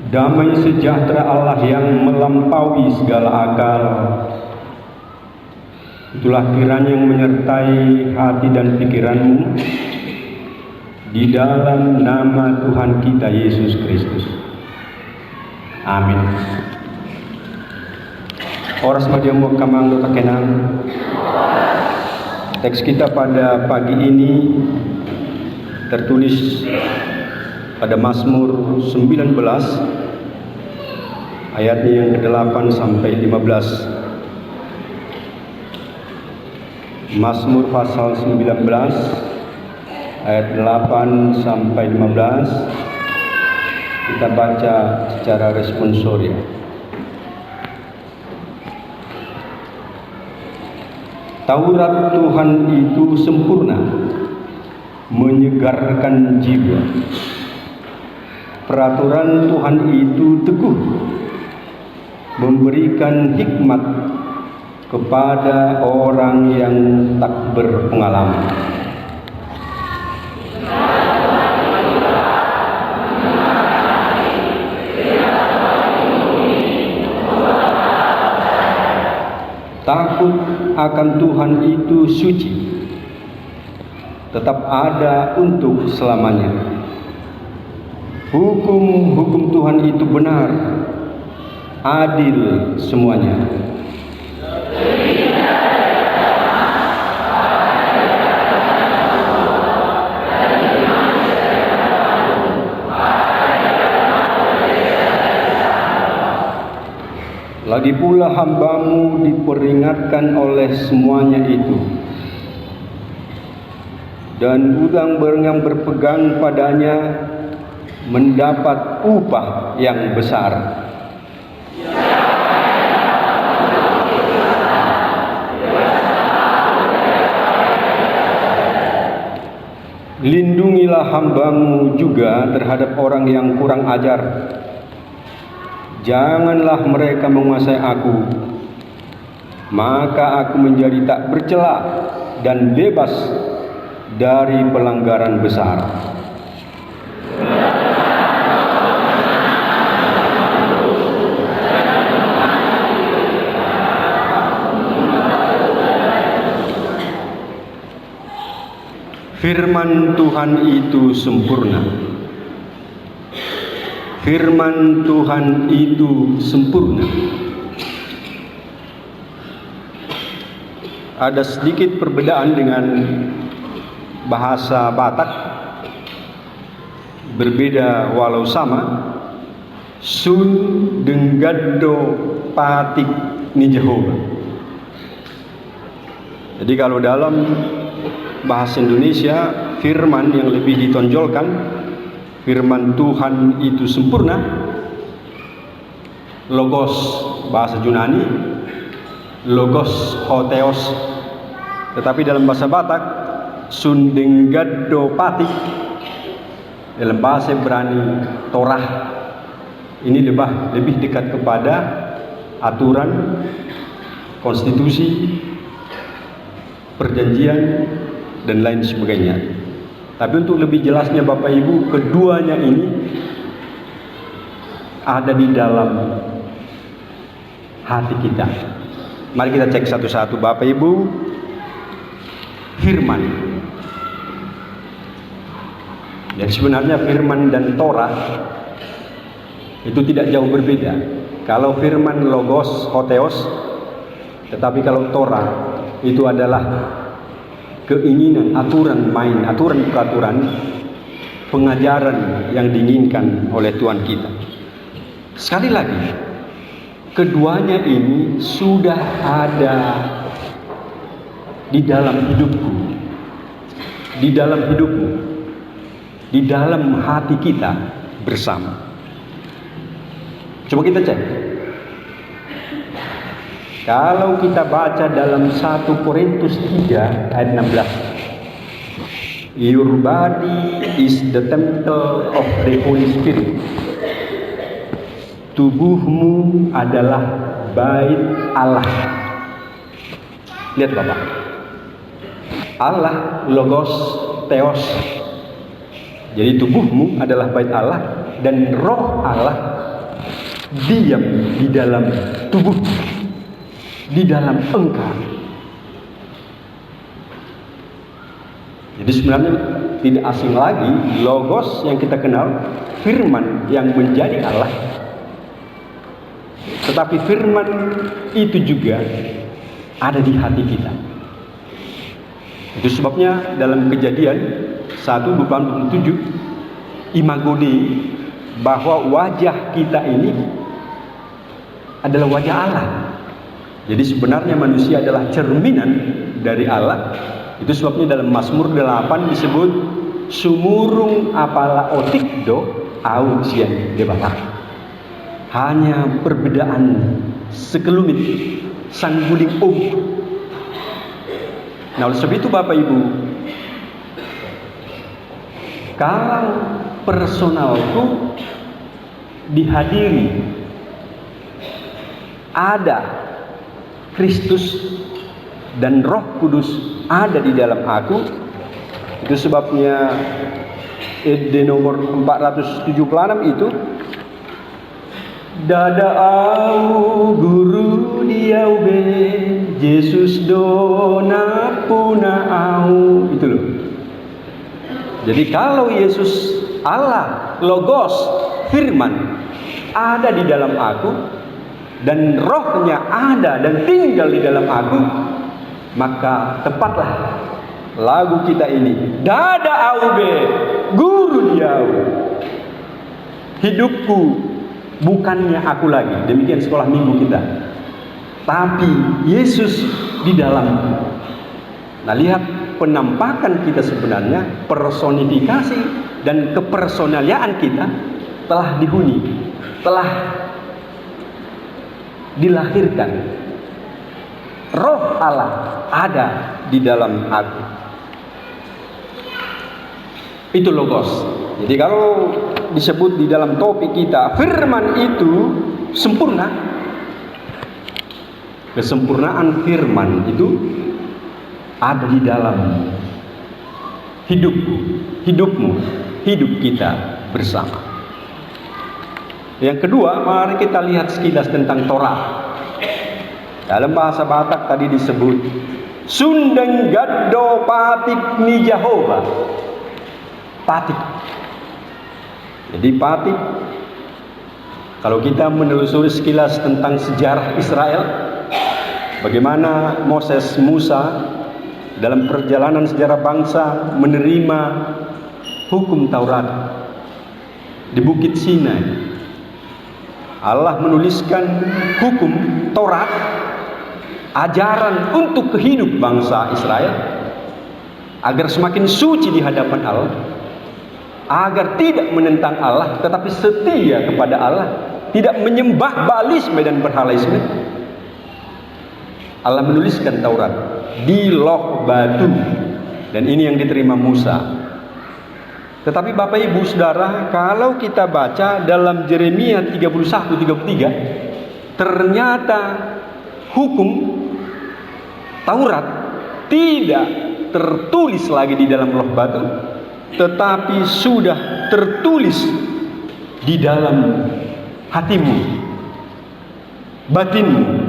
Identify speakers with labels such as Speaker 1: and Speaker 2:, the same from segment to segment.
Speaker 1: Damai sejahtera Allah yang melampaui segala akal, itulah kiranya yang menyertai hati dan pikiranmu di dalam nama Tuhan kita Yesus Kristus. Amin. Oras madiamu kamang dota kenang. Teks kita pada pagi ini tertulis pada Mazmur 19 ayatnya yang ke-8 sampai 15. Mazmur pasal 19 ayat 8 sampai 15. Kita baca secara responsoria. Taurat Tuhan itu sempurna, menyegarkan jiwa. Peraturan Tuhan itu teguh, memberikan hikmat kepada orang yang tak berpengalaman. Takut akan Tuhan itu suci, tetap ada untuk selamanya. Hukum-hukum Tuhan itu benar, adil semuanya. Lagi pula hambamu diperingatkan oleh semuanya itu, dan budak yang berpegang padanya mendapat upah yang besar. Lindungilah hambamu juga terhadap orang yang kurang ajar. Janganlah mereka menguasai aku, maka aku menjadi tak bercela dan bebas dari pelanggaran besar. Firman Tuhan itu sempurna. Firman Tuhan itu sempurna. Ada sedikit perbedaan dengan bahasa Batak, berbeda walau sama. Sun denggado patik ni Jehovah. Jadi kalau dalam bahasa Indonesia, firman yang lebih ditonjolkan, firman Tuhan itu sempurna. Logos bahasa Yunani, logos hotheos. Tetapi dalam bahasa Batak, sundenggaddo patik. Dalam bahasa Ibrani, Torah. Ini lebih dekat kepada aturan, konstitusi, perjanjian, dan lain sebagainya. Tapi untuk lebih jelasnya Bapak Ibu, keduanya ini ada di dalam hati kita. Mari kita cek satu-satu Bapak Ibu. Firman. Dan sebenarnya firman dan Torah itu tidak jauh berbeda. Kalau firman logos, hotheos, tetapi kalau Torah itu adalah keinginan, aturan main, aturan peraturan, pengajaran yang diinginkan oleh Tuhan kita. Sekali lagi, keduanya ini sudah ada di dalam hidupku, di dalam hidupmu, di dalam hati kita bersama. Coba kita cek. Kalau kita baca dalam 1 Korintus 3 ayat 16. Your body is the temple of the Holy Spirit. Tubuhmu adalah bait Allah. Lihat Bapak. Allah, logos, theos. Jadi tubuhmu adalah bait Allah. dan roh Allah diam di dalam tubuh, di dalam engkau. Jadi sebenarnya tidak asing lagi logos yang kita kenal, firman yang menjadi Allah. Tetapi firman itu juga ada di hati kita. Itu sebabnya dalam Kejadian 1:27 imago Dei, bahwa wajah kita ini adalah wajah Allah. Jadi sebenarnya manusia adalah cerminan dari Allah. Itu sebabnya dalam Mazmur 8 disebut sumurung apala otikdo au sian debata. Hanya perbedaan sekelumit sang guling Nah, oleh sebab itu Bapak Ibu, kalau personalku dihadiri ada Kristus dan Roh Kudus ada di dalam aku, itu sebabnya di nomor 476 itu, dada au guru diau be Yesus dona puna au, itu loh. Jadi kalau Yesus Allah Logos firman ada di dalam aku dan rohnya ada dan tinggal di dalam aku, maka tepatlah lagu kita ini, dada au be guru diau. Hidupku bukannya aku lagi, demikian sekolah minggu kita, tapi Yesus di dalam. Nah, lihat penampakan kita sebenarnya, personifikasi dan kepersonalan kita telah dihuni, telah dilahirkan. Roh Allah ada di dalam aku. Itu logos. Jadi kalau disebut di dalam topik kita, firman itu sempurna. Kesempurnaan firman itu ada di dalam hidupku, hidupmu, hidup kita bersama. Yang kedua, mari kita lihat sekilas tentang Torah. Dalam bahasa Batak tadi disebut Sundeng Gaddo Patik ni Jehovah. Patik. Jadi patik, kalau kita menelusuri sekilas tentang sejarah Israel, bagaimana Moses, Musa dalam perjalanan sejarah bangsa menerima hukum Taurat di Bukit Sinai. Allah menuliskan hukum Taurat, ajaran untuk kehidup bangsa Israel agar semakin suci di hadapan Allah, agar tidak menentang Allah tetapi setia kepada Allah, tidak menyembah Baalisme dan berhalaisme. Allah menuliskan Taurat di loh batu, dan ini yang diterima Musa. Tetapi Bapak Ibu Saudara, kalau kita baca dalam Yeremia 31:33, ternyata hukum Taurat tidak tertulis lagi di dalam loh batu, tetapi sudah tertulis di dalam hatimu, batinmu.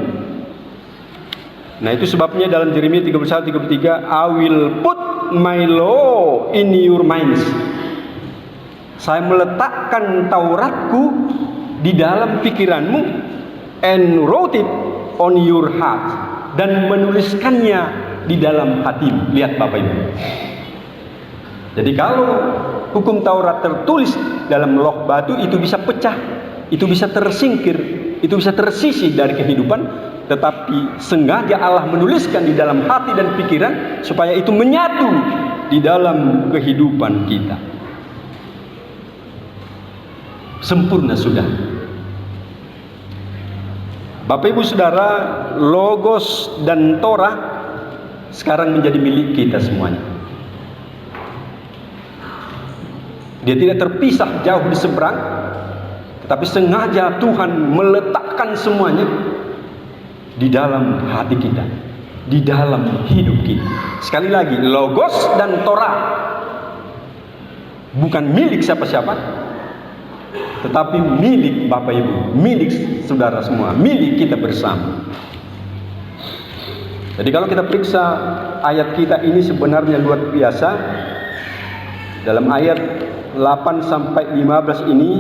Speaker 1: Nah, itu sebabnya dalam Yeremia 31:33, I will put my law in your minds. Saya meletakkan Tauratku di dalam pikiranmu, and wrote it on your heart, dan menuliskannya di dalam hatimu. Lihat Bapak Ibu. Jadi kalau hukum Taurat tertulis dalam loh batu, itu bisa pecah, itu bisa tersingkir, itu bisa tersisih dari kehidupan. Tetapi sengaja Allah menuliskan di dalam hati dan pikiran supaya itu menyatu di dalam kehidupan kita. Sempurna sudah. Bapak Ibu Saudara, Logos dan Torah sekarang menjadi milik kita semuanya. Dia tidak terpisah jauh di seberang, tetapi sengaja Tuhan meletakkan semuanya di dalam hati kita, di dalam hidup kita. Sekali lagi, Logos dan Torah bukan milik siapa-siapa, tetapi milik Bapak Ibu, milik saudara semua, milik kita bersama. Jadi kalau kita periksa ayat kita ini sebenarnya luar biasa. Dalam ayat 8 sampai 15 ini,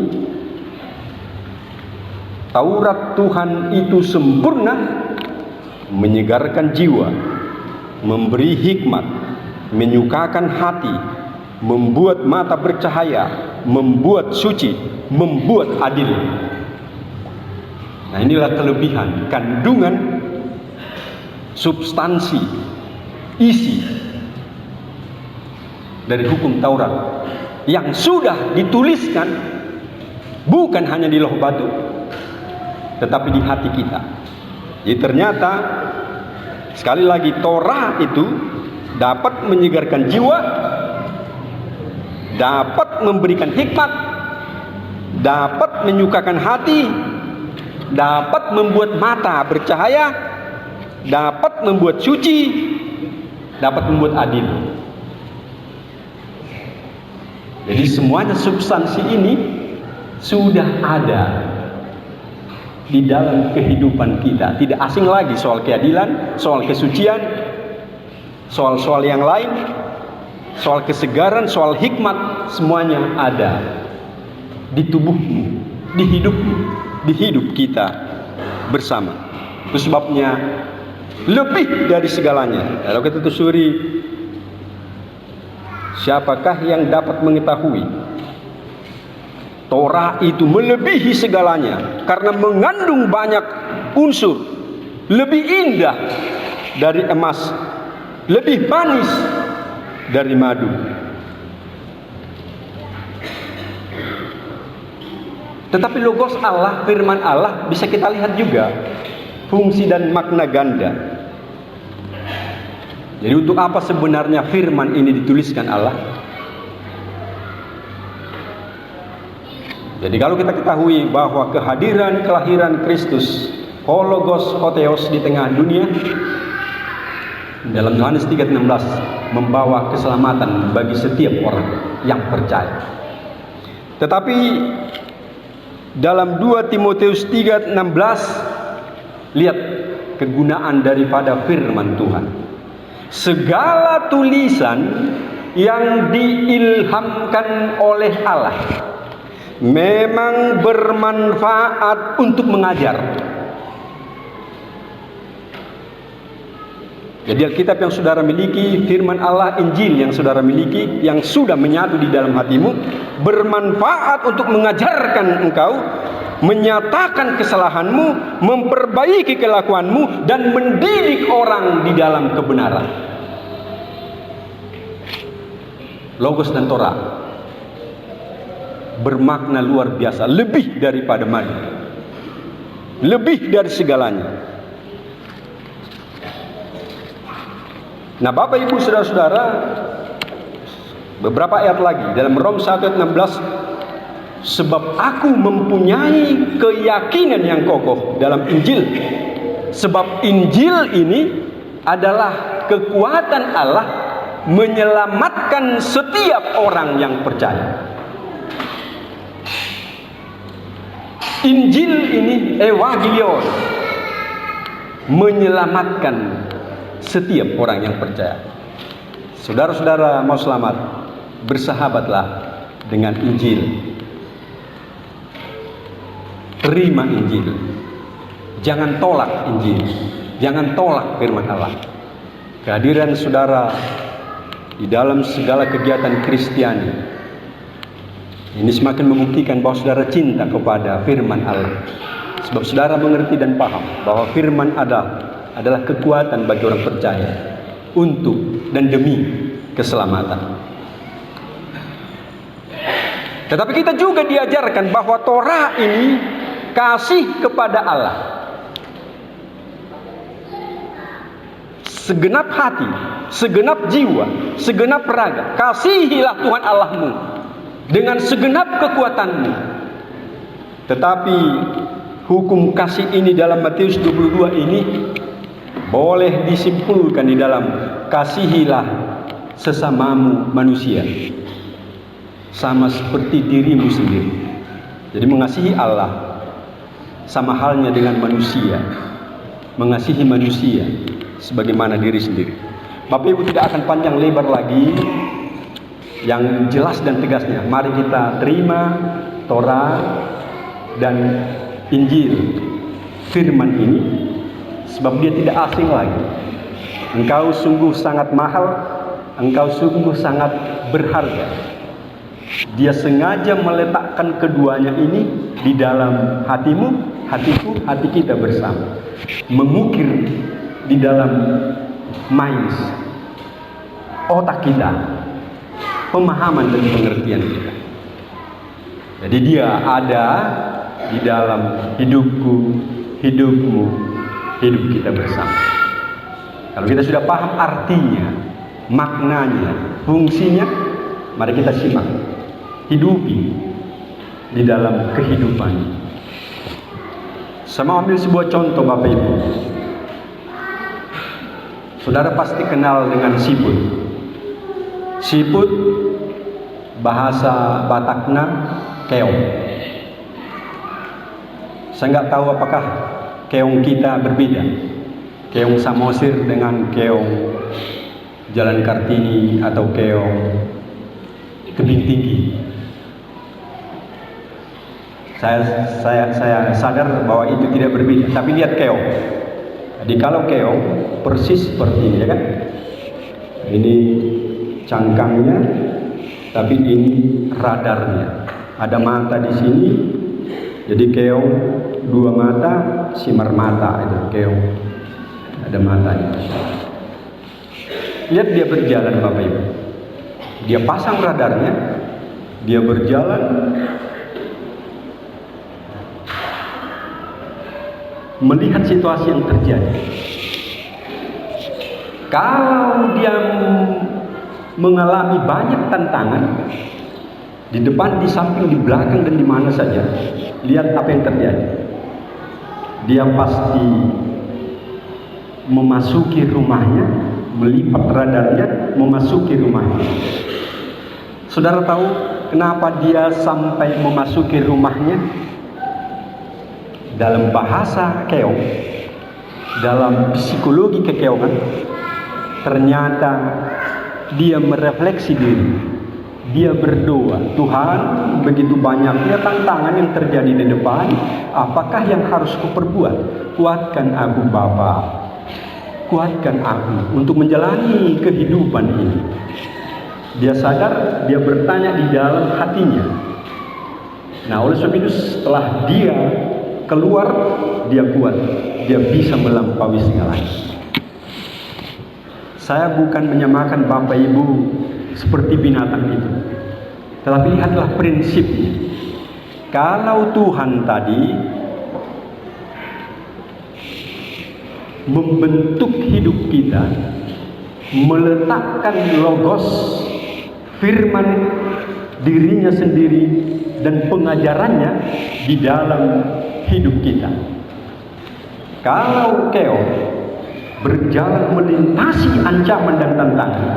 Speaker 1: Taurat Tuhan itu sempurna, menyegarkan jiwa, memberi hikmat, menyukakan hati, membuat mata bercahaya, membuat suci, membuat adil. Nah, inilah kelebihan, kandungan, substansi, isi dari hukum Taurat yang sudah dituliskan bukan hanya di loh batu, tetapi di hati kita. Jadi ternyata sekali lagi Torah itu dapat menyegarkan jiwa, dapat memberikan hikmat, dapat menyukakan hati, dapat membuat mata bercahaya, dapat membuat suci, dapat membuat adil. Jadi semuanya substansi ini sudah ada di dalam kehidupan kita. Tidak asing lagi soal keadilan, soal kesucian, soal-soal yang lain, soal kesegaran, soal hikmat, semuanya ada di tubuhmu, di hidupmu, di hidup kita bersama. Itu sebabnya lebih dari segalanya. Kalau kita telusuri, siapakah yang dapat mengetahui? Torah itu melebihi segalanya karena mengandung banyak unsur, lebih indah dari emas, lebih manis dari madu. Tetapi logos Allah, firman Allah, bisa kita lihat juga fungsi dan makna ganda. Jadi untuk apa sebenarnya firman ini dituliskan Allah? Jadi kalau kita ketahui bahwa kehadiran kelahiran Kristus, Hologos Hotheos di tengah dunia, dalam Yohanes 3:16 membawa keselamatan bagi setiap orang yang percaya. Tetapi dalam 2 Timotius 3:16, lihat kegunaan daripada firman Tuhan. Segala tulisan yang diilhamkan oleh Allah memang bermanfaat untuk mengajar. Jadi Alkitab yang saudara miliki, firman Allah, Injil yang saudara miliki, yang sudah menyatu di dalam hatimu, bermanfaat untuk mengajarkan engkau, menyatakan kesalahanmu, memperbaiki kelakuanmu, dan mendidik orang di dalam kebenaran. Logos dan Torah bermakna luar biasa, lebih daripada madu, lebih dari segalanya. Nah, Bapak Ibu saudara-saudara, beberapa ayat lagi dalam Rom 1:16, sebab aku mempunyai keyakinan yang kokoh dalam Injil, sebab Injil ini adalah kekuatan Allah menyelamatkan setiap orang yang percaya. Injil ini Evangelion, menyelamatkan setiap orang yang percaya. Saudara-saudara mau selamat, bersahabatlah dengan Injil. Terima Injil. Jangan tolak Injil. Jangan tolak firman Allah. Kehadiran saudara di dalam segala kegiatan Kristiani ini semakin membuktikan bahwa saudara cinta kepada firman Allah. Sebab saudara mengerti dan paham bahwa firman adalah kekuatan bagi orang percaya untuk dan demi keselamatan. Tetapi kita juga diajarkan bahwa Torah ini kasih kepada Allah. Segenap hati, segenap jiwa, segenap raga, kasihilah Tuhan Allahmu dengan segenap kekuatanmu. Tetapi hukum kasih ini dalam Matius 22 ini boleh disimpulkan di dalam kasihilah sesamamu manusia sama seperti dirimu sendiri. Jadi mengasihi Allah sama halnya dengan manusia, mengasihi manusia sebagaimana diri sendiri. Bapak Ibu, tidak akan panjang lebar lagi, yang jelas dan tegasnya, mari kita terima Torah dan Injil, firman ini, sebab dia tidak asing lagi. Engkau sungguh sangat mahal, engkau sungguh sangat berharga. Dia sengaja meletakkan keduanya ini di dalam hatimu, hatiku, hati kita bersama, mengukir di dalam minds, otak kita, pemahaman dan pengertian kita. Jadi dia ada di dalam hidupku, hidupmu, hidup kita bersama. Kalau kita sudah paham artinya, maknanya, fungsinya, mari kita simak, hidupi di dalam kehidupan. Sama ambil sebuah contoh Bapak Ibu. Saudara pasti kenal dengan siput. Siput bahasa Batakna keong. Saya nggak tahu apakah keong kita berbeda. Keong Samosir dengan keong Jalan Kartini atau keong Tebing Tinggi. Saya sadar bahwa itu tidak berbeda. Tapi lihat keong. Jadi kalau keong persis seperti ini, ya kan? Ini cangkangnya, tapi ini radarnya. Ada mata di sini. Jadi keong dua mata, simar mata itu keong. Ada matanya. Lihat dia berjalan Bapak Ibu. Dia pasang radarnya, dia berjalan, melihat situasi yang terjadi. Kalau dia mengalami banyak tantangan di depan, di samping, di belakang, dan di mana saja, lihat apa yang terjadi. Dia pasti memasuki rumahnya, melipat radarnya, memasuki rumahnya. Saudara tahu kenapa dia sampai memasuki rumahnya? Dalam bahasa keong, dalam psikologi kekeongan, ternyata dia merefleksi diri. Dia berdoa, Tuhan, begitu banyaknya tantangan yang terjadi di depan, apakah yang harus kuperbuat? Kuatkan aku Bapa, kuatkan aku untuk menjalani kehidupan ini. Dia sadar, dia bertanya di dalam hatinya. Nah, oleh sebab itu setelah dia keluar, dia kuat, dia bisa melampaui segalanya. Saya bukan menyamakan Bapak Ibu seperti binatang itu, tetapi lihatlah prinsipnya. Kalau Tuhan tadi membentuk hidup kita, meletakkan logos, firman dirinya sendiri dan pengajarannya di dalam hidup kita. Kalau keong berjalan melintasi ancaman dan tantangan,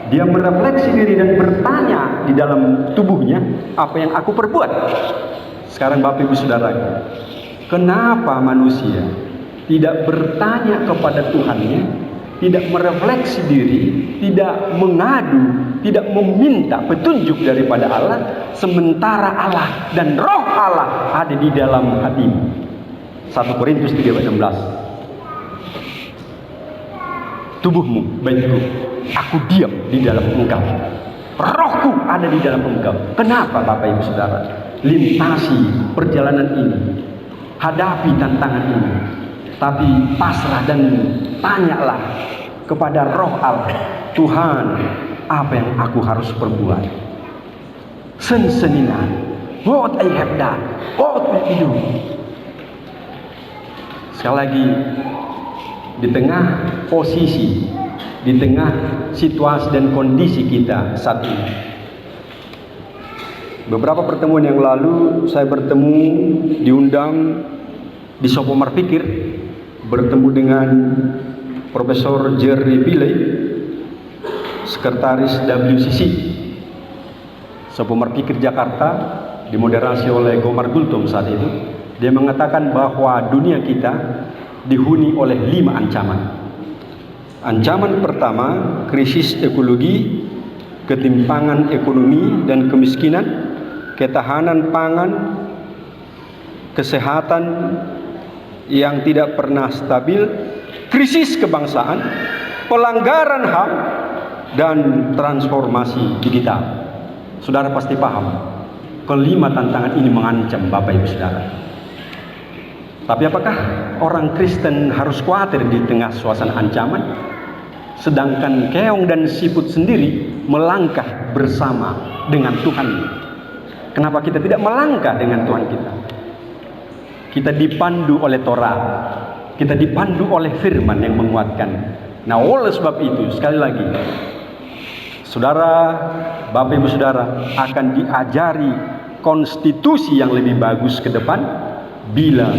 Speaker 1: dia merefleksi diri dan bertanya di dalam tubuhnya, apa yang aku perbuat? Sekarang Bapak Ibu Saudara, kenapa manusia tidak bertanya kepada Tuhannya, tidak merefleksi diri, tidak mengadu, tidak meminta petunjuk daripada Allah, sementara Allah dan Roh Allah ada di dalam hatimu? 1 Korintus 3:16. Tubuhmu, baikku, aku diam di dalam engkau, rohku ada di dalam engkau. Kenapa Bapak Ibu Saudara? Lintasi perjalanan ini, hadapi tantangan ini, tapi pasrah dan tanyalah kepada Roh Allah, Tuhan, apa yang aku harus perbuat? Sensenina, what I have done, what will I do? Sekali lagi, di tengah posisi, di tengah situasi dan kondisi kita saat ini. Beberapa pertemuan yang lalu saya bertemu, diundang di Sopomar Pikir, bertemu dengan Profesor Jerry Pillay, Sekretaris WCC Sopomar Pikir Jakarta, dimoderasi oleh Gomar Gultom saat itu. Dia mengatakan bahwa dunia kita dihuni oleh 5 ancaman. Ancaman pertama, krisis ekologi, ketimpangan ekonomi dan kemiskinan, ketahanan pangan, kesehatan yang tidak pernah stabil, krisis kebangsaan, pelanggaran HAM, dan transformasi digital. Saudara pasti paham, kelima tantangan ini mengancam Bapak Ibu Saudara. Tapi apakah orang Kristen harus khawatir di tengah suasana ancaman, sedangkan keong dan siput sendiri melangkah bersama dengan Tuhan? Kenapa kita tidak melangkah dengan Tuhan kita? Kita dipandu oleh Torah, kita dipandu oleh firman yang menguatkan. Nah, oleh sebab itu, sekali lagi, saudara, Bapak Ibu Saudara akan diajari konstitusi yang lebih bagus ke depan bila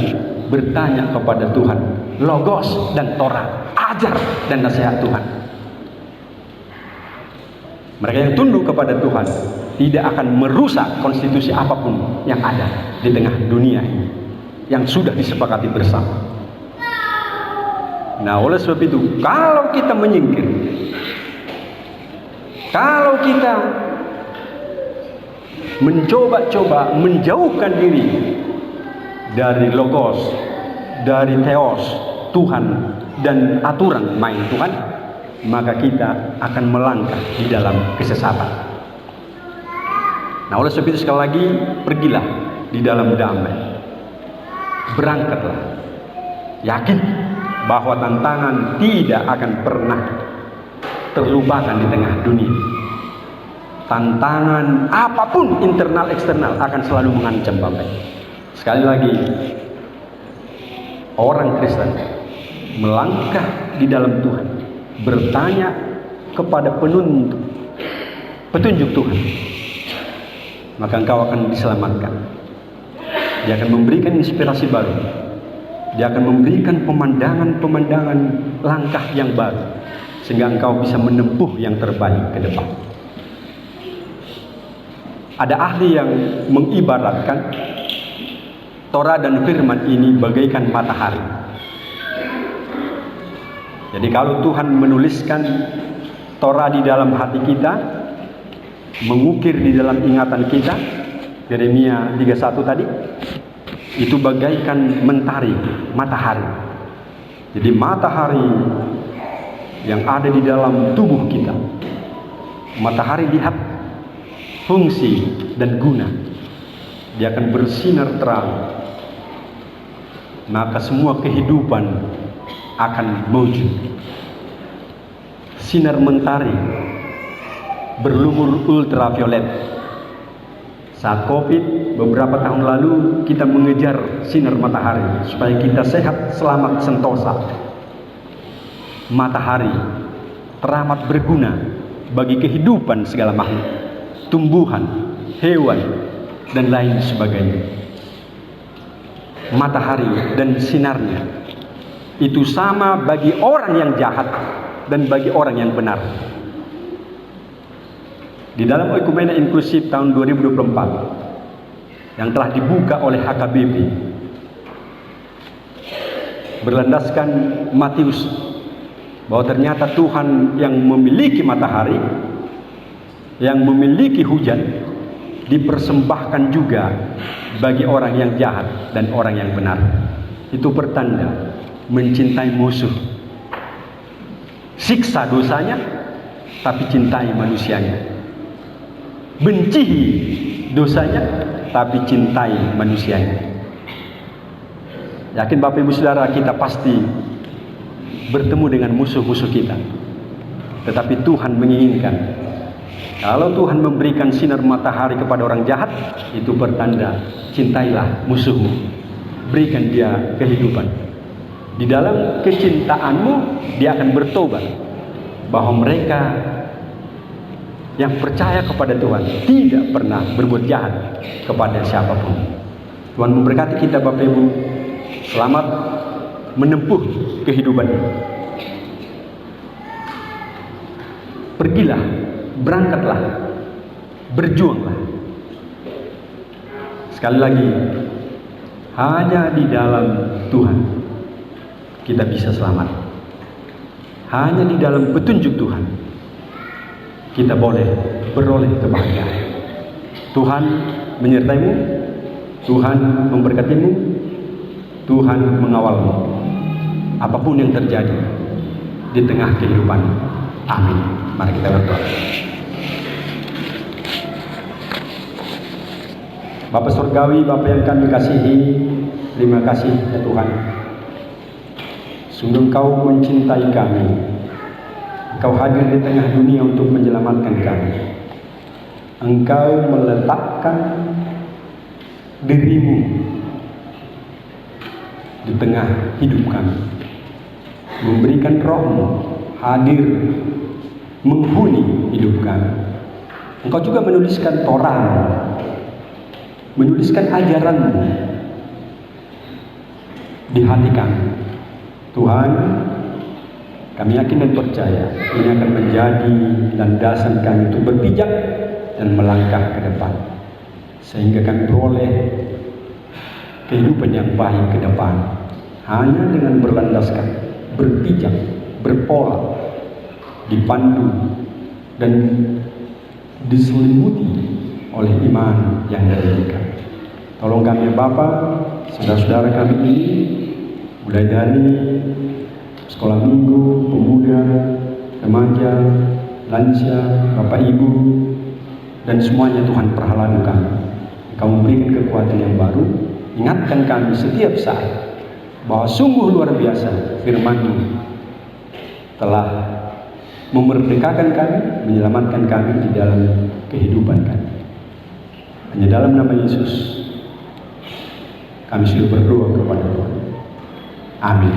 Speaker 1: bertanya kepada Tuhan, Logos dan Torah, ajar dan nasihat Tuhan. Mereka yang tunduk kepada Tuhan tidak akan merusak konstitusi apapun yang ada di tengah dunia ini yang sudah disepakati bersama. Nah, oleh sebab itu, kalau kita menyingkir, kalau kita mencoba-coba menjauhkan diri dari Logos, dari Theos, Tuhan, dan aturan main Tuhan, maka kita akan melangkah di dalam kesesatan. Nah, oleh sebab itu sekali lagi, pergilah di dalam damai. Berangkatlah. Yakin bahwa tantangan tidak akan pernah terlupakan di tengah dunia. Tantangan apapun internal eksternal akan selalu mengancam Bapak. Sekali lagi, orang Kristen melangkah di dalam Tuhan, bertanya kepada petunjuk Tuhan, maka engkau akan diselamatkan. Dia akan memberikan inspirasi baru. Dia akan memberikan pemandangan-pemandangan langkah yang baru, sehingga engkau bisa menempuh yang terbaik ke depan. Ada ahli yang mengibaratkan Torah dan firman ini bagaikan matahari. Jadi kalau Tuhan menuliskan Torah di dalam hati kita, mengukir di dalam ingatan kita, Yeremia 31 tadi, itu bagaikan mentari, matahari. Jadi matahari yang ada di dalam tubuh kita. Matahari lihat fungsi dan guna. Dia akan bersinar terang. Maka semua kehidupan akan wujud. Sinar mentari berlumur ultraviolet. Saat COVID beberapa tahun lalu, kita mengejar sinar matahari supaya kita sehat, selamat, sentosa. Matahari teramat berguna bagi kehidupan segala makhluk, tumbuhan, hewan, dan lain sebagainya. Matahari dan sinarnya itu sama bagi orang yang jahat dan bagi orang yang benar. Di dalam Oikumene Inklusif tahun 2024 yang telah dibuka oleh HKBP, berlandaskan Matius, bahwa ternyata Tuhan yang memiliki matahari, yang memiliki hujan, dipersembahkan juga bagi orang yang jahat dan orang yang benar. Itu pertanda mencintai musuh, siksa dosanya, tapi cintai manusianya. Benci dosanya, tapi cintai manusianya. Yakin Bapak Ibu Saudara, kita pasti bertemu dengan musuh-musuh kita. Tetapi Tuhan menginginkan, kalau Tuhan memberikan sinar matahari kepada orang jahat, itu pertanda cintailah musuhmu, berikan dia kehidupan. Di dalam kecintaanmu, dia akan bertobat. Bahwa mereka yang percaya kepada Tuhan tidak pernah berbuat jahat kepada siapapun. Tuhan memberkati kita Bapak Ibu. Selamat menempuh kehidupan ini. Pergilah, berangkatlah, berjuanglah. Sekali lagi, hanya di dalam Tuhan kita bisa selamat. Hanya di dalam petunjuk Tuhan kita boleh beroleh kebahagiaan. Tuhan menyertaimu, Tuhan memberkatimu, Tuhan mengawalmu apapun yang terjadi di tengah kehidupan. Amin. Mari kita berdoa. Bapa Surgawi, Bapa yang kami kasihi, terima kasih ya Tuhan. Sungguh Engkau mencintai kami. Engkau hadir di tengah dunia untuk menyelamatkan kami. Engkau meletakkan dirimu di tengah hidup kami, memberikan Roh-Mu hadir menghuni hidup kami. Engkau juga menuliskan Torah, menuliskan ajaran-Mu di hati kami. Tuhan, kami yakin dan percaya ini akan menjadi landasan kami untuk berpijak dan melangkah ke depan, sehingga kami beroleh kehidupan yang baik ke depan, hanya dengan berlandaskan, berpijak, berpola, dipandu dan diselimuti oleh iman yang diberikan. Tolong kami Bapa, saudara-saudara kami ini, mulai dari sekolah minggu, pemuda, remaja, lansia, Bapak Ibu, dan semuanya Tuhan perhalan kami. Engkau memberikan kekuatan yang baru, ingatkan kami setiap saat bahwa sungguh luar biasa firman-Mu telah memerdekakan kami, menyelamatkan kami di dalam kehidupan kami. Hanya dalam nama Yesus kami sudah berdoa kepada Tuhan. Amin.